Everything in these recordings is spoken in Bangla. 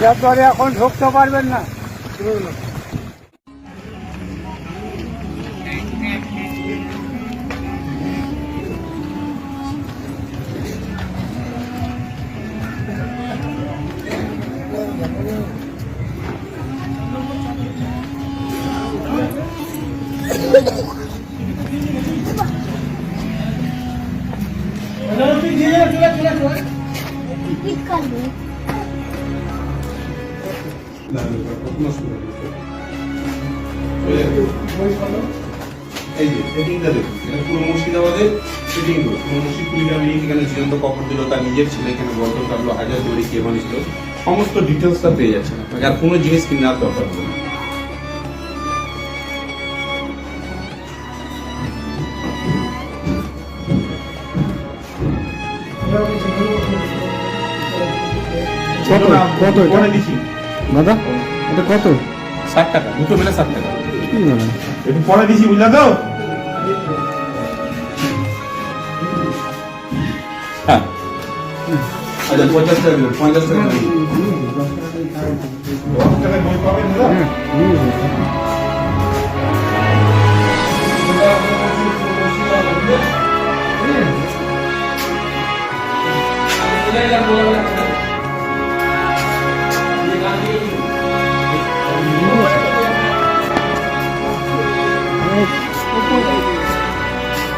এটার পরে এখন ঢুকতে পারবেন না। এই যে সেটিংটা দেখুন, এটা পুরো মুর্শিদাবাদের সেটিং রোড। পুরো মুর্শিদপুরিটা নিয়ে এখানে ঝুলন্ত কবর দিল, তার নিজের ছেলে এখানে বর্তন কাটলো, হাজার দড়ি কে বানিয়েছিল, সমস্ত ডিটেলসটা পেয়ে যাচ্ছেন আপনাকে। আর কোনো জিনিস কেনার দরকার হবে না। কত পরে দিচ্ছি দাদা, এটা কত? 60 টাকা, দুটো মিলে 60 টাকা। কি মানে একটু পরে দিচ্ছি, বুঝলা তো? হ্যাঁ, আচ্ছা 50 টাকা দিন, 50 টাকা দিন। 10 টাকায় বই পাবেন দাদা?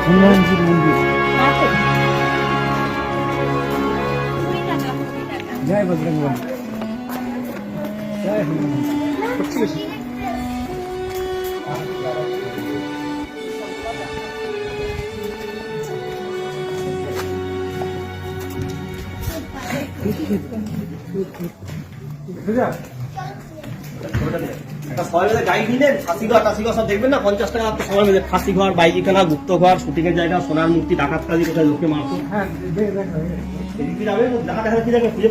হনুমানজির মন্দির। জয় বজরং বলী, জয় হনুমান। সব দেখবেন না, 50 টাকা সময় মিলে ফাঁসি ঘর, বাইজিখানা, গুপ্ত ঘর, শুটিং এর জায়গা, সোনার মূর্তি, ডাকাত কাজী, কোথায় লোকে মারতো।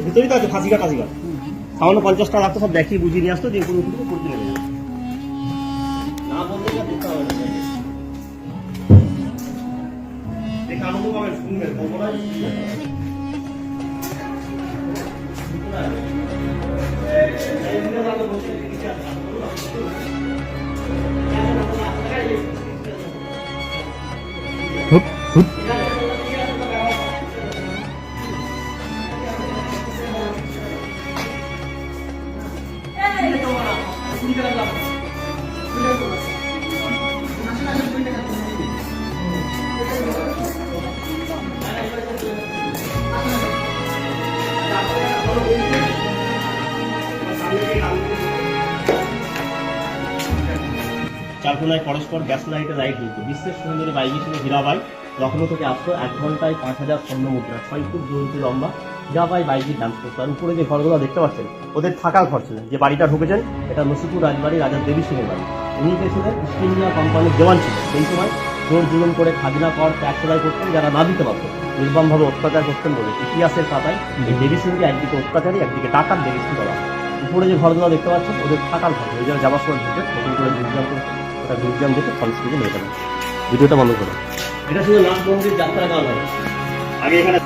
ভিতরেই তো আছে ফাঁসি ঘর টাসি ঘর। সামান্য 50 টাকা লাগতো, সব দেখিয়ে বুঝিয়ে নিয়ে আসতো, দিয়ে পুরো করতে নেবে না বলতে দেখতে হবে না। দেখে আনন্দ পাবেন, শুনবেন, বলবো না। চারকোনায় পরস্পর গ্যাস লাইটের লাইট দিত। বিশ্বের সুন্দরী বাইক ছিল হীরাবাই, লখনৌ থেকে আসতো। 1 ঘন্টায় 5000 স্বর্ণ মুদ্রা, 6 ফুট দূরত্ব লম্বা। হীরাবাই বাইকই ডান্স করতো। আর উপরে যে ঘরগুলো দেখতে পাচ্ছেন, ওদের থাকার ঘর ছিল। যে বাড়িটা ঢুকেছেন, এটা নসিপুর রাজবাড়ি, রাজা দেবী সিংহের বাড়ি। উনি গেছিলেন ইস্ট ইন্ডিয়া কোম্পানির জওয়ান ছিল। সেই সময় জোর জুলুম করে খাজনা কর ট্যাক্স আদায় করতেন, যারা না দিতে পারত নির্মমভাবে অত্যাচার করতেন বলে ইতিহাসের পাতায় এই দেবী সিংকে একদিকে অত্যাচারী, একদিকে ডাকাত দেবী সিং বলা হয়। উপরে যে ঘরগুলো দেখতে পাচ্ছেন, ওদের থাকার ঘর। ওই যারা যাওয়ার সময় ঢুকে নতুন করে মিউজিয়াম করে, ওটা মিউজিয়াম দেখে ফরেস্ট থেকে নিয়ে যাবেন। ভিডিওটা বন্ধ করো। এটা ছিল নাথ মন্দির যাত্রা গান হয়। আগে এখানে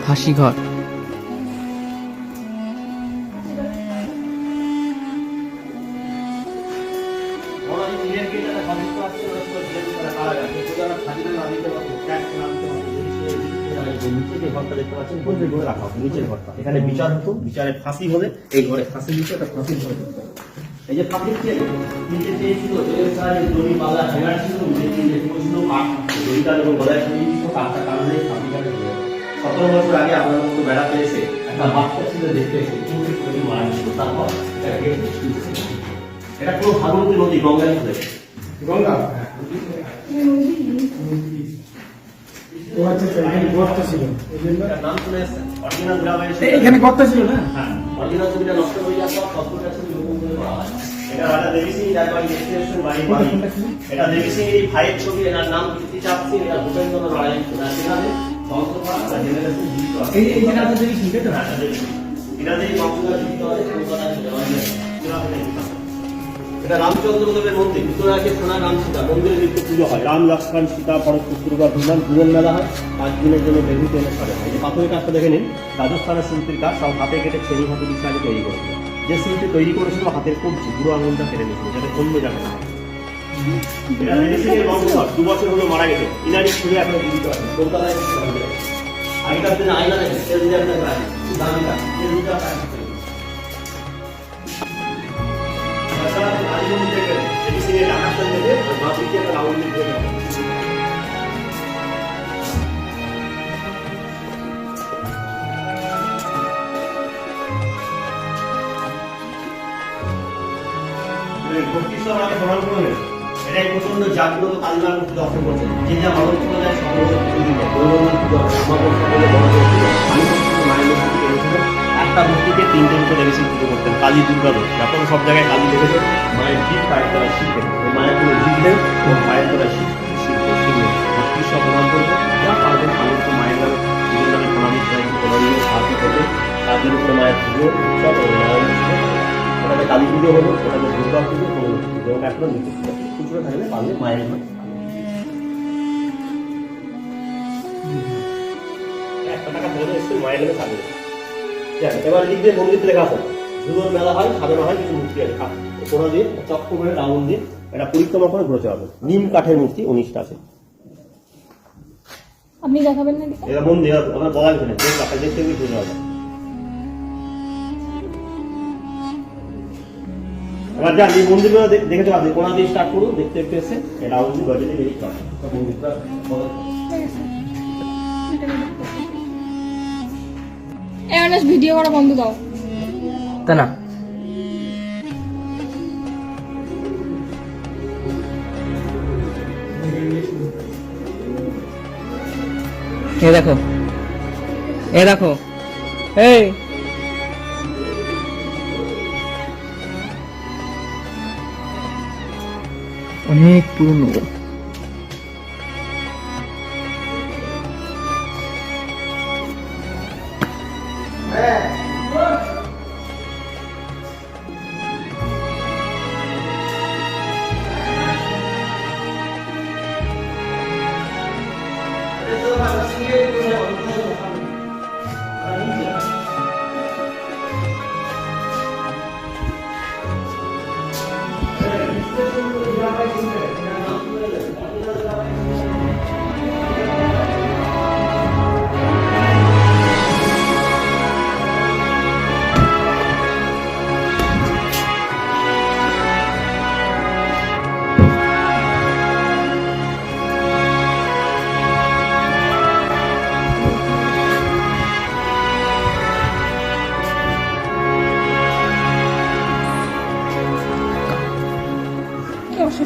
ফাঁসি ঘর। এখানে বিচার হতো, বিচারে ফাঁসি হলে এই ঘরে ফাঁসি দিত, এটা ফাঁসি ঘরে। এই যে ফাঁসির চেয়ে নিচে চেয়েছিল দড়ি বালা হেগার ছিল, ছিল দড়িটা যখন গলায় ছড়িয়ে দিত, কাজটা কারণে ফাঁসি কাটে। 17 বছর আগে আপনার মতো বেড়াতে এসে একটা বাচ্চা ছিল দেখতে এসে তৈরি মারা ছিল। তারপর এটা পুরো ভাগীরথী নদী, গঙ্গায় চলে গঙ্গা। গর্ত ছিল, নাম শুনে এসেছেন। অরিজিনাল গ্রামে এখানে গর্ত ছিল না। হ্যাঁ, অরিজিনাল ছবিটা নষ্ট হয়ে যাওয়ার পর কতটা ছিল নতুন করে করা হয়। এটা রাজা দেবী সিং রাজবাড়ি ডেস্টিনেশন বাড়ি বাড়ি। এটা দেবী সিং এই ভাইয়ের ছবি, এনার নাম কীর্তিচাঁদ সিং, এটা ভূপেন্দ্র নারায়ণ সিং। এখানে বংশধর জেনারেশন জীবিত আছে। এই রাজা দেবী সিং, এটা রাজা দেবী সিং, এনাদের বংশধর জীবিত আছে। কলকাতায় এটা রামচন্দ্র দেবের মন্দির, ভিতরে আছে সোনা রাম সীতা, মন্দিরে নিত্য পুজো হয়, রাম লক্ষ্মণ সীতা ভরত শত্রুঘ্ন হনুমান দুজন মেলা হয়, 5 দিনের জন্য বেগুন তেলে সাজা হয়। এই যে পাথরের কাজটা দেখে নিন, রাজস্থানের শিল্পীর কাজ, সব হাতে কেটে ছেড়ি হাতে দিয়ে আগে তৈরি করেছিল। যে শিল্পী তৈরি করেছিল হাতের কবজি বুড়ো আঙুলটা কেটে নিয়েছিল, যাতে অন্য যাবে না। এটা মেডিসিনের বংশধর, 2 বছর হলো মারা গেছে, ইনারি খুলে এখনো জীবিত আছে, কলকাতায় আগেকার দিনে আয়না দেখেন, তেল দিয়ে আপনার প্রায় দামি কাজ, তেল দিয়ে আপনার মেডিসিনের আকাশটা দেখে মাটিতে একটা রাউন্ড দিয়ে দেওয়া হয়। এটাই প্রচন্ড জাগ্রত কালিমার মূর্তি দর্শন করছেন, যে যা মানব চলে যায় সকল একটা মূর্তিকে 3টে মতো লেগেছেন পুজো করতেন, কালী দুর্গা দোষ। এখন সব জায়গায় কালী দেখেছে, মায়ের জীব পায়ের তলায় শিব দেখে, মায়ের কোনো জীব নেই ও পায়ের তলায় শিব নেই। ভক্তি সব প্রদান করবে, যা পারবেন মানুষ তো মায়ের নামে নিজের নামে প্রণামী প্রণামী সাহায্য করবে, কাজের উপরে মায়ের পুজো সব ওটাতে কালী পুজো হলো, ওটাতে দুর্গা পুজো হলো, এবং এখনো নিত্য পুজো খুচরো থাকলে পারলে মায়ের নামে টাকা বলে এসে মায়ের নামে সাজবে। এবার লিখবে মন্দির লেখা আছে, দুজন মেলা হয়, সাজানো হয়, কিছু মূর্তি আছে, কোনা দিয়ে চক্র করে রাউন্ড দিয়ে এটা পরিক্রমা করে ঘুরতে হবে। নিম কাঠের মূর্তি 19টা আছে। আপনি দেখাবেন না? এটা মন্দির আমার বলা গেছে না, দেখতে গিয়ে ঘুরে হবে। এবার যা এই মন্দিরগুলো দেখতে পাচ্ছি, কোনা দিয়ে স্টার্ট করুন, দেখতে দেখতে এসে রাউন্ড দিয়ে গজে দিয়ে বেরিয়ে যাবে মন্দিরটা। এয়ারনেস ভিডিও করা বন্ধ দাও। তা না এ দেখো, এ দেখো, এই অনেক পুরনো।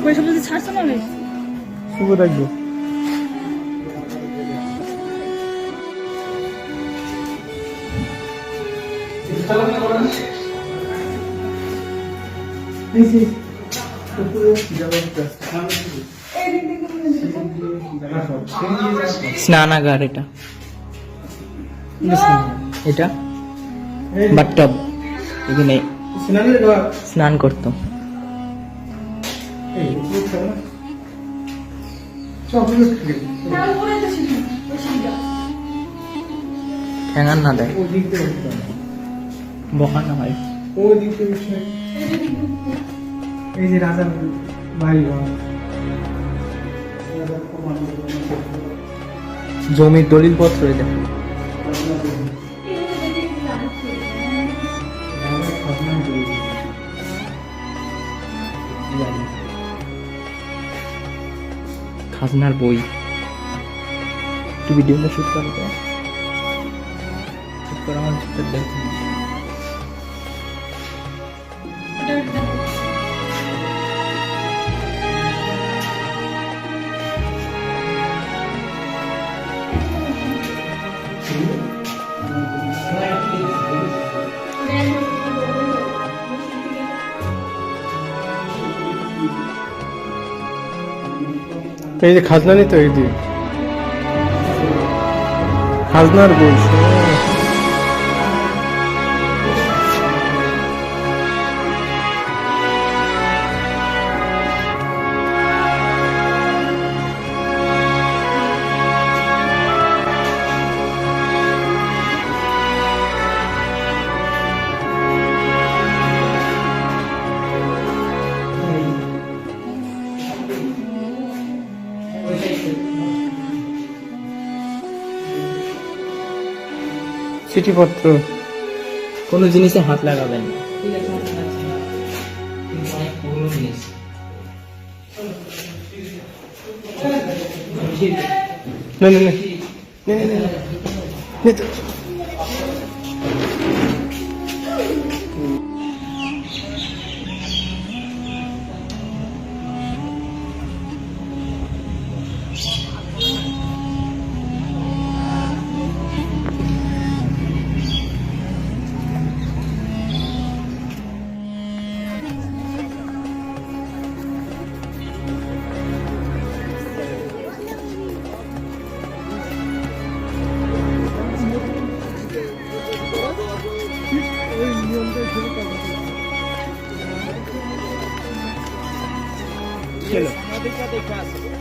পয়সা বলতে ছাড়ছে না রে, শুভ থাকবে। স্নানাগার এটা, এটা বাথটব, এখানে স্নান করতো। ঠ্যাঙার না দেয়, বকানো হয়। এই যে রাজার বাড়ি ঘর, জমির দলিল পত্র এটা। খাজনার বই, একটু ভিডিওটা শুট করে দাও, শুট করে আমার দেখ। এই যে খাজনা নিত, এই দিয়ে খাজনার বই। চিঠিপত্র। কোনো জিনিসে হাত লাগাবেন না। না না না নে, নে, নে, নে। নে তো। ছিল